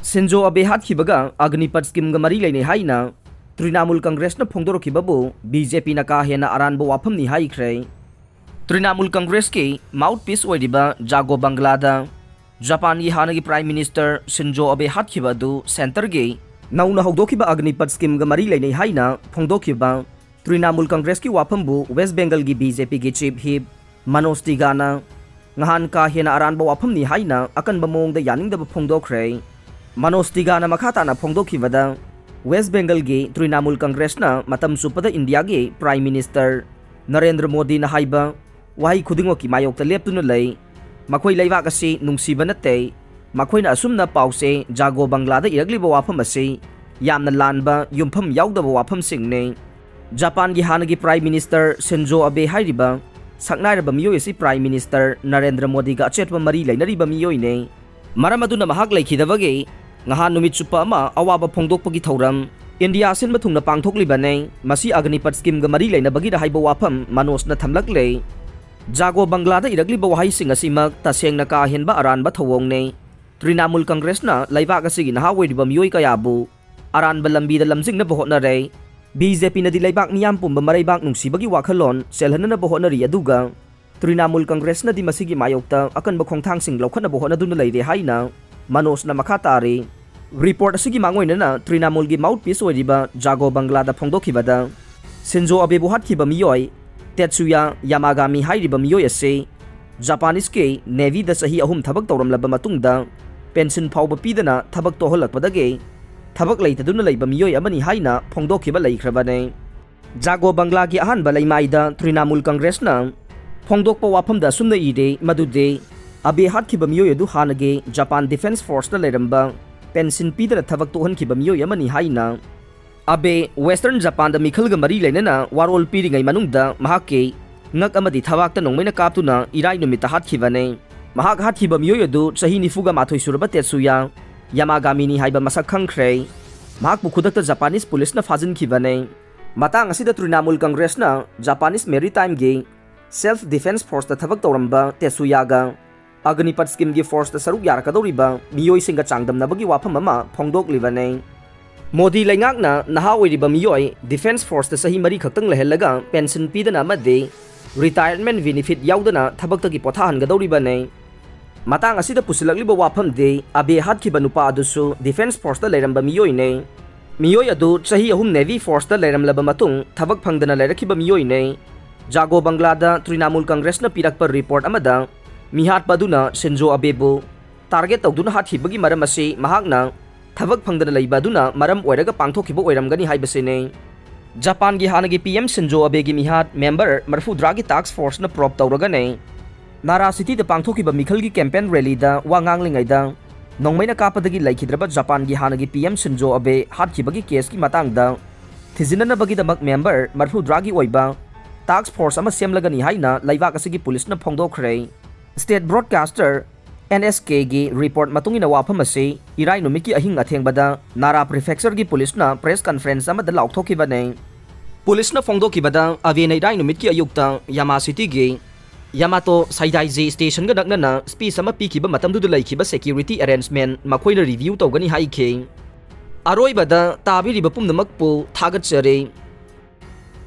Shinzo Abe hatkibaga Agnipat scheme ga mari leine haina Trinamool Congress na phongdorokibabu BJP na ka hena aranbo wafam ni haikre. Trinamool Congress ke mouthpiece oidiba Jago Banglada Japan gi hanagi Prime Minister Shinzo Abe hatkibadu center ge nauna hogdokiba Agnipat scheme ga mari leine haina phongdokiba Trinamool Congress ki wafambu West Bengal gi BJP gi chief whip Manoj Tigana ngahan ka hena aranbo wafam ni haina akan bamong da yaning da phongdokre. Manoj Tigana makata na phongdokibada West Bengal gi Trinamool Congress na matam supada India gi Prime Minister Narendra Modi na haiba wahi khudingo ki mayok ta leptuna lei makhoi leibak asi nungsiba natte makhoi na asumna pause Jago Banglada iragliba wafam asi yamna lanba yumpham yaudaba wafam singne. Japan gi hanagi Prime Minister Shinzo Abe hairiba saknairaba miyoi asi Prime Minister Narendra Modi ga achetwa mari lainariba miyoi ne maram aduna mahak laikhidabage ngahan numit chupa ama awaba phongdokpagi thauram India sin mathungna pangthokliba masi Agnipat scheme ga mari lainabagi da haiba wafam Manoj na thamlaklei. Jago Banglada iragliba wahai sing asimak tasengna ka henba aranba thawong ne Trinamool Congress na laibak asigi nahawoidiba miyoi kayabu aranba lambi da lamjing na bohotna re BJP na di laibak miyam pumba maraibak nungsibagi wakhalon selhana na bohotna ri aduga Trinamool Congress na di masigi mayokta akan ba khongthang sing lawkhat na bohotna dun leide haina Manoj na makatari report asigi mangoy na Trinamool gi mouthpiece oidiba Jago Banglada phongdokibada Shinzo Abe buhatkiba miyoi Tetsuya Yamagami hairiba miyoi ase Japanese ke Navy da sahi ahum thabak tawramlaba matungda pension phawba pidana thabak toholakpadage thabak leitaduna leiba miyoi amani haina phongdokiba leikrabane. Jago Bangla gi ahanba leimaida Trinamool Congress na phongdokpa wafamda sumna ide madude Abe hatkiba miyoi adu hanage Japan Defense Force na leramba pension pidana thabak tohankiba miyoi amani haina Abe Western Japan da mikhalga mari leinana warol piringai manungda mahake ngak amadi thawakta nongmaina kaptuna irai numita hatkibane mahak hatkiba miyoi adu sahi nifuga mathoi suraba Tetsuya Yamagami ni haiba masak khangkhre mahak bukhudakta Japanese police na fajinkibane matang asida Trinamool Congress na Japanese Maritime gi Self Defense Force da thabak tawramba Tetsuya ga Agnipat scheme gi force da saruk yarakadoriba miyoi singa changdamnabagi wafam ama phongdoklibane. Modi laingakna nahaoiriba miyoi Defense Force da sahi mari khaktang lehellaga pension pidana amade retirement benefit yaudana thabaktagi pothahangadoribane matang asida pusilagliba wafam de Abe hatkiba nupa adusu Defense Force da leiramba miyoi ne miyoi adu sahi ahum Navy Force da leiramlaba matung thabak phangdana leirakiba miyoi ne. Jago Banglada Trinamool Congress na pirakpa report amada mihat paduna Shinzo Abe bu target tawduna hathibagi maram ase mahakna thabak phangdana leibaduna maram oiraga pangthokiba oiramgani haibasene. Japan gi hanagi PM Shinzo Abe gi mihat member marfudra gi task force na prop tawraga ne Nara City da pangthokiba mikhal gi campaign rally da wanganglingai da nongmaina kapadagi laikhidraba Japan gi hanagi PM Shinzo Abe hatkibagi case ki matangda thijinana bagi damak member marfudra gi oiba task force ama semlagani haina laibak asigi police na phongdokhre. State broadcaster NSK gi report matungina wafam ase irai numiki ahing athengbada Nara prefecture gi police na press conference amada lauthokibane police na phongdokibada avena irai numiki ayukta Yama City gi Yamato Saidai station ga nakna speech ama pikiba matamdu laikiba security arrangement makhoina review tawgani haike aroibada tabiriba pumnamakpu thagatchare